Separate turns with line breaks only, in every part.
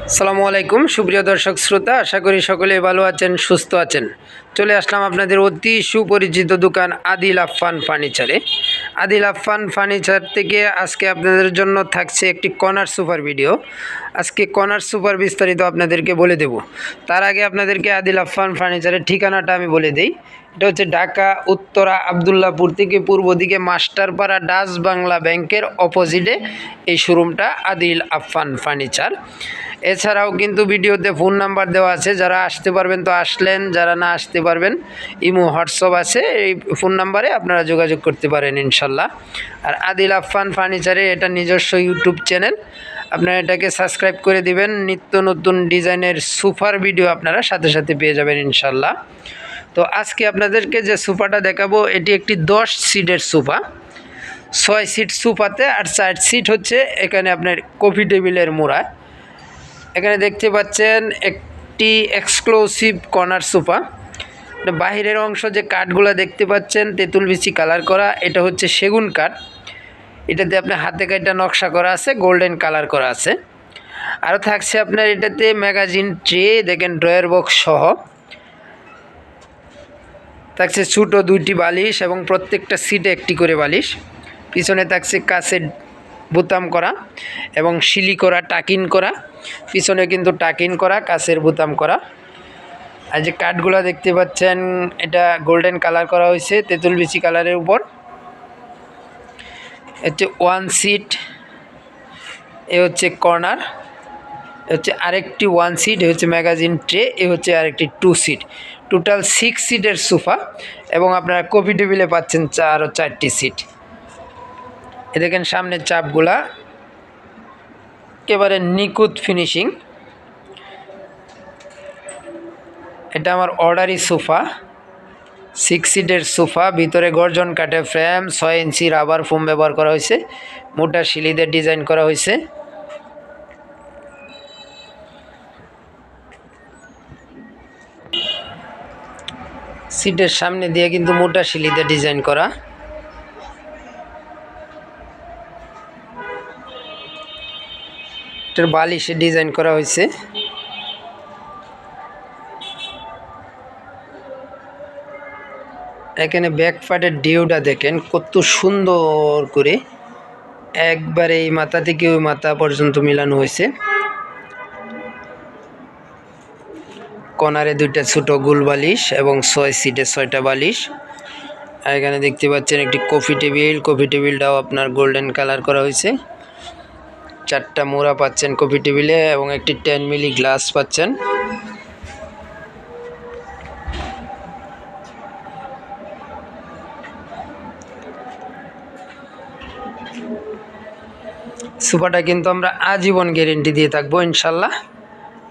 আসসালামু আলাইকুম সুপ্রিয় দর্শক শ্রোতা, আশা করি সকলেই ভালো আছেন, সুস্থ আছেন। চলে আসলাম আপনাদের অতি সুপরিচিত দোকান আদিল আফফান ফার্নিচারে। আদিল আফফান ফার্নিচার থেকে আজকে আপনাদের জন্য থাকছে একটি কর্নার সোফার ভিডিও। আজকে কর্নার সোফার বিস্তারিত আপনাদেরকে বলে দেব। তার আগে আপনাদেরকে আদিল আফফান ফার্নিচারের ঠিকানাটা আমি বলে দিই। এটা হচ্ছে ঢাকা উত্তরা আবদুল্লাপুর থেকে পূর্ব দিকে মাস্টারপাড়া ডাচ বাংলা ব্যাংকের অপোজিটে এই শোরুমটা আদিল আফফান ফার্নিচার। এছাড়াও কিন্তু ভিডিওতে ফোন নাম্বার দেওয়া আছে, যারা আসতে পারবেন তো আসলেন, যারা না আসতে পারবেন ইমো হোয়াটসঅ্যাপ আছে, এই ফোন নাম্বারে আপনারা যোগাযোগ করতে পারেন ইনশাল্লাহ। আর আদিল আফফান ফার্নিচারে এটা নিজস্ব ইউটিউব চ্যানেল, আপনারা এটাকে সাবস্ক্রাইব করে দিবেন। নিত্য নতুন ডিজাইনের সোফার ভিডিও আপনারা সাথে সাথে পেয়ে যাবেন ইনশাল্লাহ। তো আজকে আপনাদেরকে যে সোফাটা দেখাবো এটি একটি 10 সিটের সোফা। 6 সিট সোফাতে আর 4 সিট হচ্ছে এখানে আপনার কফি টেবিলের মোড়া। এখানে দেখতে পাচ্ছেন একটি এক্সক্লুসিভ কর্নার সোফা। বাহিরের অংশ যে কাঠগুলো দেখতে পাচ্ছেন তেঁতুল বিচি কালার করা, এটা হচ্ছে সেগুন কাঠ। এটাতে আপনার হাতে কাটা নকশা করা আছে, গোল্ডেন কালার করা আছে। আরও থাকছে আপনার এটাতে ম্যাগাজিন ট্রে, দেখেন ড্রয়ার বক্স সহ থাকছে। ছোটো 2টি বালিশ এবং প্রত্যেকটা সিটে একটি করে বালিশ। পিছনে থাকছে কাচের বোতাম করা এবং শিলি করা, টাকিন করা। পিছনে কিন্তু টাকিন করা, কাচের বোতাম করা। আর যে কাঠগুলো দেখতে পাচ্ছেন এটা গোল্ডেন কালার করা হয়েছে তেঁতুল বিচি কালারের উপর। হচ্ছে 1 সিট, এ হচ্ছে কর্নার, হচ্ছে আরেকটি 1 সিট, এ হচ্ছে ম্যাগাজিন ট্রে, এ হচ্ছে আরেকটি 2 সিট। টোটাল 6 সিটের সোফা এবং আপনারা কফি টেবিলে পাচ্ছেন আরও 4টি সিট। এ দেখেন সামনের চাপগুলা একেবারে নিখুঁত ফিনিশিং। এটা আমার অর্ডারি সোফা, 6 সিটের সোফা। ভিতরে গর্জন কাঠের ফ্রেম, 6 ইঞ্চি রাবার ফোম ব্যবহার করা হয়েছে, মোটা শিলিদের ডিজাইন করা হয়েছে। সিটের সামনে দিয়ে কিন্তু মোটা শিলিদের ডিজাইন করা। এটার বালিশে ডিজাইন করা হয়েছে। এখানে ব্যাক পার্টের ডিউটা দেখেন কত সুন্দর করে, একবারে এই মাথা থেকে ওই মাথা পর্যন্ত মিলানো হয়েছে। কর্নারে 2টা ছোটো গোল বালিশ এবং 6 সিটে 6টা বালিশ। আর এখানে দেখতে পাচ্ছেন একটি কফি টেবিল, কফি টেবিলটাও আপনার গোল্ডেন কালার করা হয়েছে। 4টা মোড়া পাচ্ছেন কফি টেবিলে এবং একটি 10 মিলি গ্লাস পাচ্ছেন। সোফাটা কিন্তু আমরা আজীবন গ্যারেন্টি দিয়ে থাকবো ইনশাল্লাহ।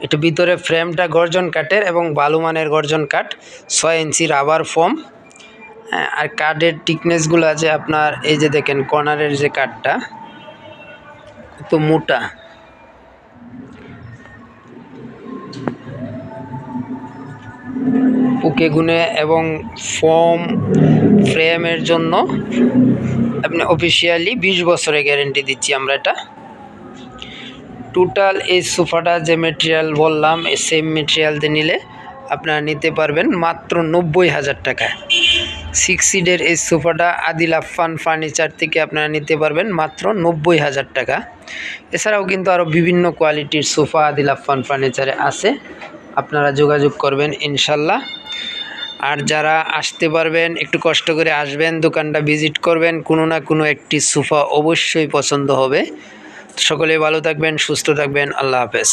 এটা ভিতরে ফ্রেমটা গর্জন কাঠের এবং ভালো মানের গর্জন কাঠ, 6 ইঞ্চি রাবার ফোম। আর কাঠের টিকনেসগুলো আছে আপনার, এই যে দেখেন কর্নারের যে কাঠটা কত মোটা। পুকে গুনে এবং ফোম ফ্রেমের জন্য আপনি অফিসিয়ালি 20 বছরের গ্যারেন্টি দিচ্ছি আমরা। এটা টোটাল এই সোফাটা যে মেটেরিয়াল বললাম এই সেম মেটেরিয়াল দিয়ে নিলে আপনারা নিতে পারবেন মাত্র 90,000 টাকায়। 6 সিটের এই সোফাটা আদিল আফফান ফার্নিচার থেকে আপনারা নিতে পারবেন মাত্র 90,000 টাকা। এছাড়াও কিন্তু আরও বিভিন্ন কোয়ালিটির সোফা আদিল আফফান ফার্নিচারে আছে, আপনারা যোগাযোগ করবেন ইনশাল্লাহ। আর যারা আসতে পারবেন একটু কষ্ট করে আসবেন, দোকানটা ভিজিট করবেন, কোনো না কোনো একটি সোফা অবশ্যই পছন্দ হবে। সকলে ভালো থাকবেন, সুস্থ থাকবেন, আল্লাহ হাফেজ।